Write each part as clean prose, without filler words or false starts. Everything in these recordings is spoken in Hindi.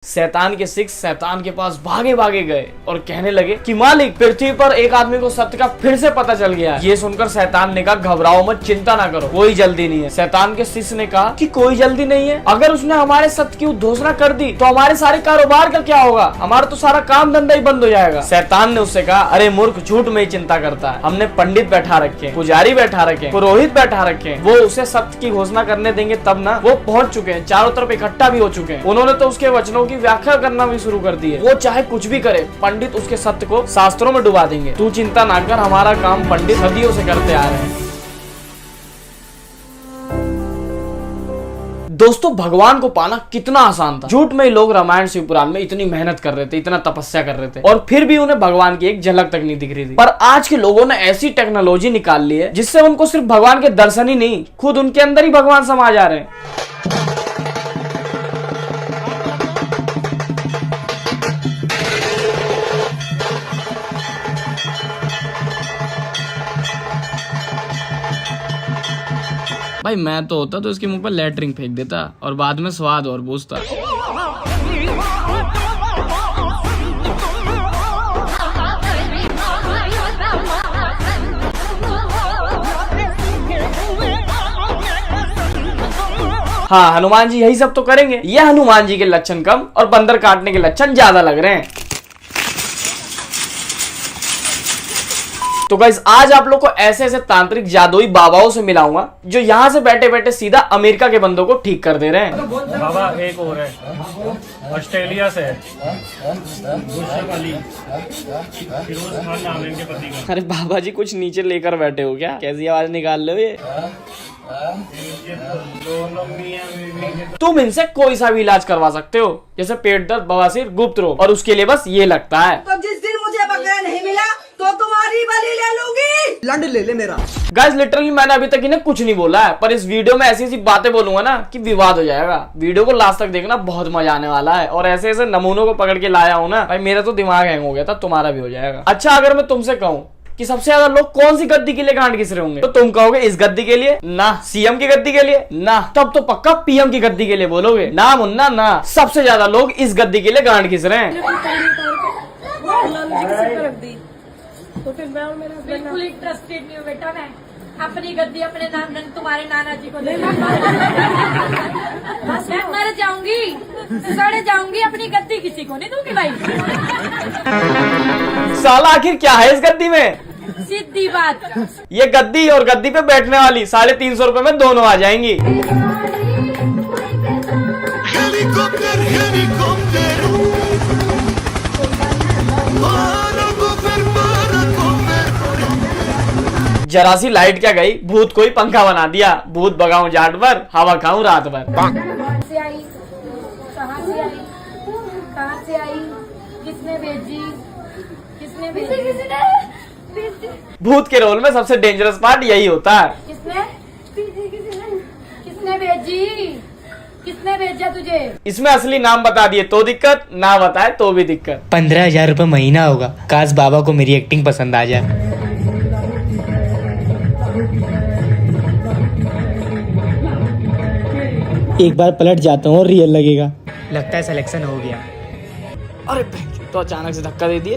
शैतान के सिख शैतान के पास भागे भागे गए और कहने लगे कि मालिक, पृथ्वी पर एक आदमी को सत्य का फिर से पता चल गया है। ये सुनकर शैतान ने कहा, घबराओ मत, चिंता ना करो, कोई जल्दी नहीं है। शैतान के शिष्य ने कहा कि कोई जल्दी नहीं है, अगर उसने हमारे सत्य की उद्घोषणा कर दी तो हमारे सारे कारोबार का क्या होगा, हमारा तो सारा काम धंधा ही बंद हो जाएगा। शैतान ने उससे कहा, अरे मूर्ख, झूठ में ही चिंता करता है। हमने पंडित बैठा रखे, पुजारी बैठा रखे, पुरोहित बैठा रखे, वो उसे सत्य की घोषणा करने देंगे तब ना। वो पहुंच चुके हैं, चारों तरफ इकट्ठा भी हो चुके हैं। उन्होंने तो उसके वचनों की व्याख्या करना भी शुरू कर दी है। वो चाहे कुछ भी करे, पंडित उसके सत्य को शास्त्रों में डुबा देंगे। तू चिंता ना कर, हमारा काम पंडित सदियों से करते आ रहे हैं। दोस्तों, भगवान को पाना कितना आसान था। झूठ में ही लोग रामायण शिव पुराण में इतनी मेहनत कर रहे थे, इतना तपस्या कर रहे थे, और फिर भी उन्हें भगवान की एक झलक तक नहीं दिख रही थी। पर आज के लोगों ने ऐसी टेक्नोलॉजी निकाल ली है जिससे उनको सिर्फ भगवान के दर्शन ही नहीं, खुद उनके अंदर ही भगवान समा जा रहे हैं। भाई मैं तो होता तो इसके मुंह पर लेटरिंग फेंक देता और बाद में स्वाद और पूछता। हाँ, हनुमान जी यही सब तो करेंगे। ये हनुमान जी के लक्षण कम और बंदर काटने के लक्षण ज्यादा लग रहे हैं। तो गाइस, आज आप लोग को ऐसे ऐसे तांत्रिक जादुई बाबाओं से मिलाऊंगा जो यहाँ से बैठे बैठे सीधा अमेरिका के बंदों को ठीक कर दे रहे हैं। बाबा एक और है, ऑस्ट्रेलिया से है, फिरोज खान नाम है इनके पति का। अरे बाबा जी, कुछ नीचे लेकर बैठे हो क्या? कैसी आवाज निकाल रहे हो ये? तुम इनसे कोई सा भी इलाज करवा सकते हो, जैसे पेट दर्द, बवासीर, गुप्त रोग, और उसके लिए बस ये लगता है। तो जिस दिन मुझे बकरा नहीं मिला तो तुम्हारी बलि ले लूंगी। लंड ले ले मेरा। गाइस, लिटरली मैंने अभी तक इन्हें कुछ नहीं बोला है, पर इस वीडियो में ऐसी ऐसी बातें बोलूंगा ना कि विवाद हो जाएगा। वीडियो को लास्ट तक देखना, बहुत मजा आने वाला है। और ऐसे ऐसे नमूनों को पकड़ के लाया हूँ ना भाई, मेरा तो दिमाग हैंग हो गया था, तुम्हारा भी हो जाएगा। अच्छा, अगर मैं तुमसे कहूँ कि सबसे ज्यादा लोग कौन सी गद्दी के लिए गांड घिस रहे होंगे, तो तुम कहोगे इस गद्दी के लिए ना, सीएम की गद्दी के लिए ना, तब तो पक्का पीएम की गद्दी के लिए बोलोगे ना मुन्ना ना। सबसे ज्यादा लोग इस गद्दी के लिए गांड घिस रहे हैं। तो फिर मैं और मेरा बिल्कुल इंटरेस्टेड नहीं हूँ बेटा। मैं अपनी गद्दी अपने नाम, तुम्हारे नाना जी को दे बस मैं मर जाऊंगी, सड़ जाऊंगी, अपनी गद्दी किसी को नहीं दूंगी भाई। साला आखिर क्या है इस गद्दी में? सीधी बात, ये गद्दी और गद्दी पे बैठने वाली 350 रुपए में दोनों आ जाएंगी। जरा सी लाइट क्या गई, भूत को ही पंखा बना दिया। भूत भगाऊं जाट भर, हवा खाऊं रात भर। कहाँ से आई, कहाँ से आई, कहाँ से आई, किसने भेजी, किसने भेजी? भूत के रोल में सबसे डेंजरस पार्ट यही होता है। किसने किसने भेजी, किसने भेजा तुझे? इसमें असली नाम बता दिए तो दिक्कत, ना बताए तो भी दिक्कत। 15,000 रुपये महीना होगा। काश बाबा को मेरी एक्टिंग पसंद आ जाए। एक बार पलट जाता हूँ और रियल लगेगा। लगता है सिलेक्शन हो गया। अरे तो अचानक से धक्का दे दिए।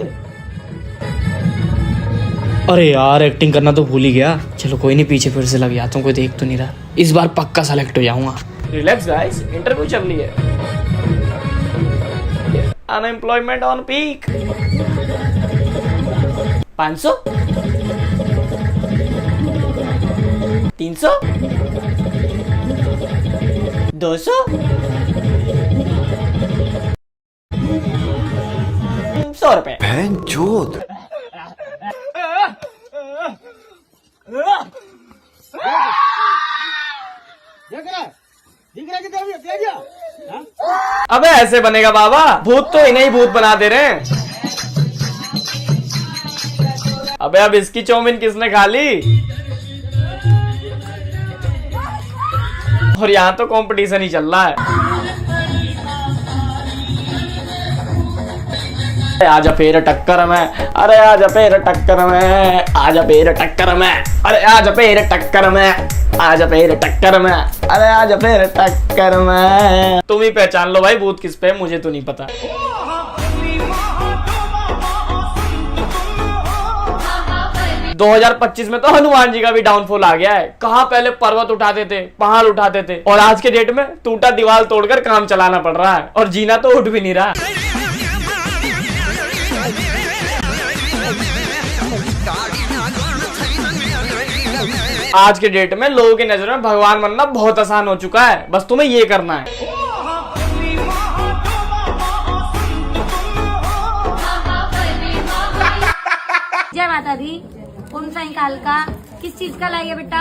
अरे यार, एक्टिंग करना तो भूल ही गया। चलो कोई नहीं, पीछे फिर से लग जाता हूँ, कोई देख तो नहीं रहा। इस बार पक्का सेलेक्ट हो जाऊंगा। रिलैक्स गाइस, इंटरव्यू चल रही है। Unemployment on peak. 500 300 200 100 रुपए। बहनचोद। अबे ऐसे बनेगा बाबा? भूत तो इन्हें ही भूत बना दे रहे हैं। अबे अब इसकी चाउमीन किसने खा ली? और यहाँ तो कंपटीशन ही चल रहा है। आजा फिर टक्कर में, अरे आजा फिर टक्कर में, आजा फिर टक्कर में, अरे आजा फिर टक्कर में, आजा फिर टक्कर में, अरे आजा फिर टक्कर में। तुम ही पहचान लो भाई भूत किस पे, मुझे तो नहीं पता। 2025 में तो हनुमान जी का भी डाउनफॉल आ गया है। कहाँ पहले पर्वत उठाते थे, पहाड़ उठाते थे, और आज के डेट में टूटा दीवार तोड़कर काम चलाना पड़ रहा है, और जीना तो उठ भी नहीं रहा। आज के डेट में लोगों की नजर में भगवान बनना बहुत आसान हो चुका है, बस तुम्हें ये करना है। जय माता दी। ओम साईं का किस चीज का लाइए बेटा?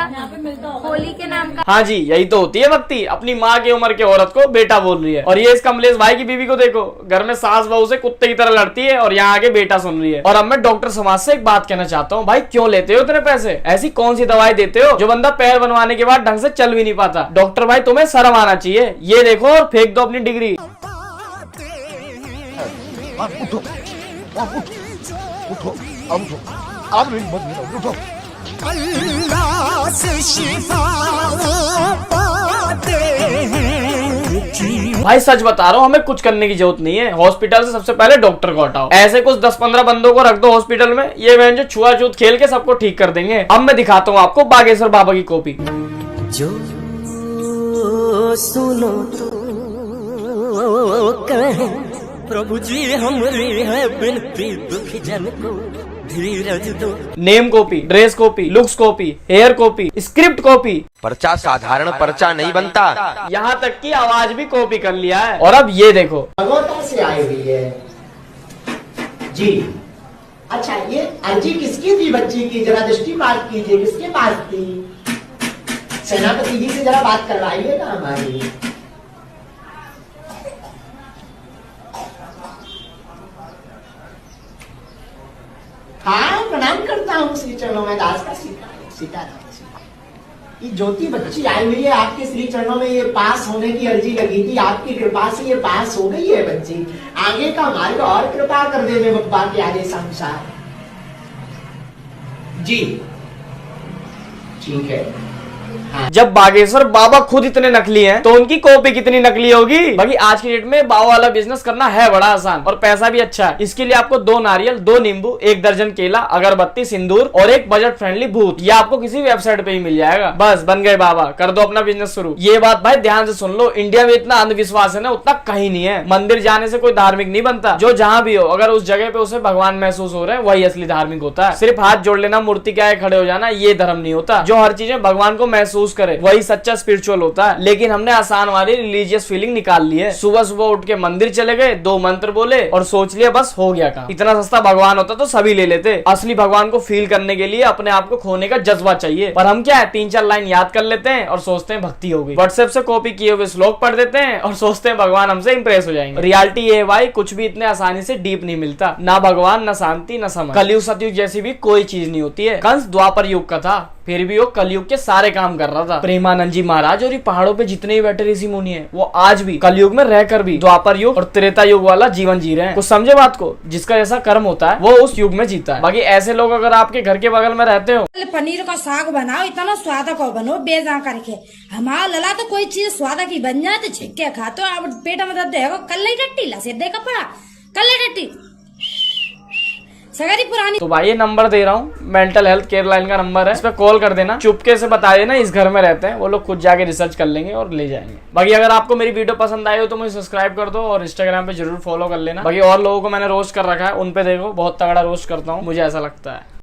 होली के नाम का। हाँ जी, यही तो होती है भक्ति। अपनी माँ की उम्र की औरत को बेटा बोल रही है। और ये इस कमलेश भाई की बीवी को देखो, घर में सास बहू से कुत्ते की तरह लड़ती है और यहाँ आके बेटा सुन रही है। और अब मैं डॉक्टर समाज से एक बात कहना चाहता हूँ, भाई क्यों लेते हो इतने पैसे? ऐसी कौन सी दवाई देते हो जो बंदा पैर बनवाने के बाद ढंग से चल भी नहीं पाता? डॉक्टर भाई तुम्हें शर्म आना चाहिए। ये देखो और फेंक दो अपनी डिग्री। भाई सच बता रहा हूँ, हमें कुछ करने की जरूरत नहीं है। हॉस्पिटल से सबसे पहले डॉक्टर को हटाओ। ऐसे कुछ 10-15 बंदों को रख दो हॉस्पिटल में, ये बहन जो छुआछूत खेल के सबको ठीक कर देंगे। अब मैं दिखाता हूँ आपको बागेश्वर बाबा की कॉपी। जो सुनो तो कहे प्रभु जी हमरी है बिनती दुखी जन को धीरज दो। Name copy, dress copy, looks copy, hair copy, script copy. पर्चा साधारण पर्चा नहीं बनता, यहाँ तक की आवाज भी कॉपी कर लिया है। और अब ये देखो, भगवता से आई हुई है जी। अच्छा, ये अर्जी किसकी थी बच्ची की? जरा दृष्टिपात कीजिए, किसके पास थी? सेनापति जी से जरा बात करवाइएगा हमारी। हाँ, प्रणाम करता हूँ श्री चरणों में, दास का सीताराम। ये ज्योति बच्ची आई हुई है आपके श्री चरणों में, ये पास होने की अर्जी लगी थी, आपकी कृपा से ये पास हो गई है बच्ची। आगे का मार्ग और कृपा कर देवे बप्पा के आदेश अनुसार जी। ठीक है। जब बागेश्वर बाबा खुद इतने नकली हैं, तो उनकी कॉपी कितनी नकली होगी? बाकी आज की डेट में बाबा वाला बिजनेस करना है बड़ा आसान और पैसा भी अच्छा है। इसके लिए आपको 2 नारियल, 2 नींबू, 1 दर्जन केला, अगरबत्ती, सिंदूर और एक बजट फ्रेंडली भूत, ये आपको किसी वेबसाइट पे ही मिल जाएगा। बस बन गए बाबा, कर दो अपना बिजनेस शुरू। ये बात भाई ध्यान से सुन लो, इंडिया में इतना अंधविश्वास है ना, उतना कहीं नहीं है। मंदिर जाने से कोई धार्मिक नहीं बनता। जो जहाँ भी हो, अगर उस जगह पे उसे भगवान महसूस हो रहे हैं, वही असली धार्मिक होता है। सिर्फ हाथ जोड़ लेना, मूर्ति के आगे खड़े हो जाना, ये धर्म नहीं होता। जो हर चीजें भगवान को महसूस करे, वही सच्चा स्पिरिचुअल होता है। लेकिन हमने आसान वाली रिलीजियस फीलिंग निकाल ली है। सुबह सुबह उठ के मंदिर चले गए, 2 मंत्र बोले और सोच लिया बस हो गया काम। इतना सस्ता भगवान होता तो सभी ले लेते। असली भगवान को फील करने के लिए अपने आप को खोने का जज्बा चाहिए। पर हम क्या है, 3-4 लाइन याद कर लेते हैं और सोचते हैं भक्ति हो गई। व्हाट्सएप से कॉपी किए हुए श्लोक पढ़ देते हैं और सोचते हैं भगवान हमसे इंप्रेस हो जाएंगे। रियलिटी ये है भाई, कुछ भी इतने आसानी से डीप नहीं मिलता। ना भगवान, ना शांति, ना समझ। कलयुग सतयुग जैसी भी कोई चीज नहीं होती है। कंस द्वापर युग का था, फिर भी वो कलयुग के सारे काम कर रहा था। प्रेमानंद जी महाराज और ये पहाड़ों पे जितने भी बैठे ऋषि मुनि हैं, वो आज भी कलयुग में रहकर भी द्वापर युग और त्रेता युग वाला जीवन जी रहे हैं। कुछ समझे बात को? जिसका जैसा कर्म होता है वो उस युग में जीता है। बाकी ऐसे लोग अगर आपके घर के बगल में रहते हो, पनीर का साग बनाओ, इतना स्वाद को बनो बेजा करके। हमारा लला तो कोई चीज स्वाद की बन जाए तो छिक्के खा तो अब पेट में दर्द है, कल टट्टी लसे दे कपड़ा, कल टट्टी सगरी पुरानी। तो भाई ये नंबर दे रहा हूँ, मेंटल हेल्थ केयर लाइन का नंबर है, इस पे कॉल कर देना। चुपके से बता देना इस घर में रहते हैं, वो लोग खुद जाके रिसर्च कर लेंगे और ले जाएंगे। बाकी अगर आपको मेरी वीडियो पसंद आई हो तो मुझे सब्सक्राइब कर दो और इंस्टाग्राम पे जरूर फॉलो कर लेना। बाकी और लोगों को मैंने रोस्ट कर रखा है, उन पे देखो, बहुत तगड़ा रोस्ट करता हूँ, मुझे ऐसा लगता है।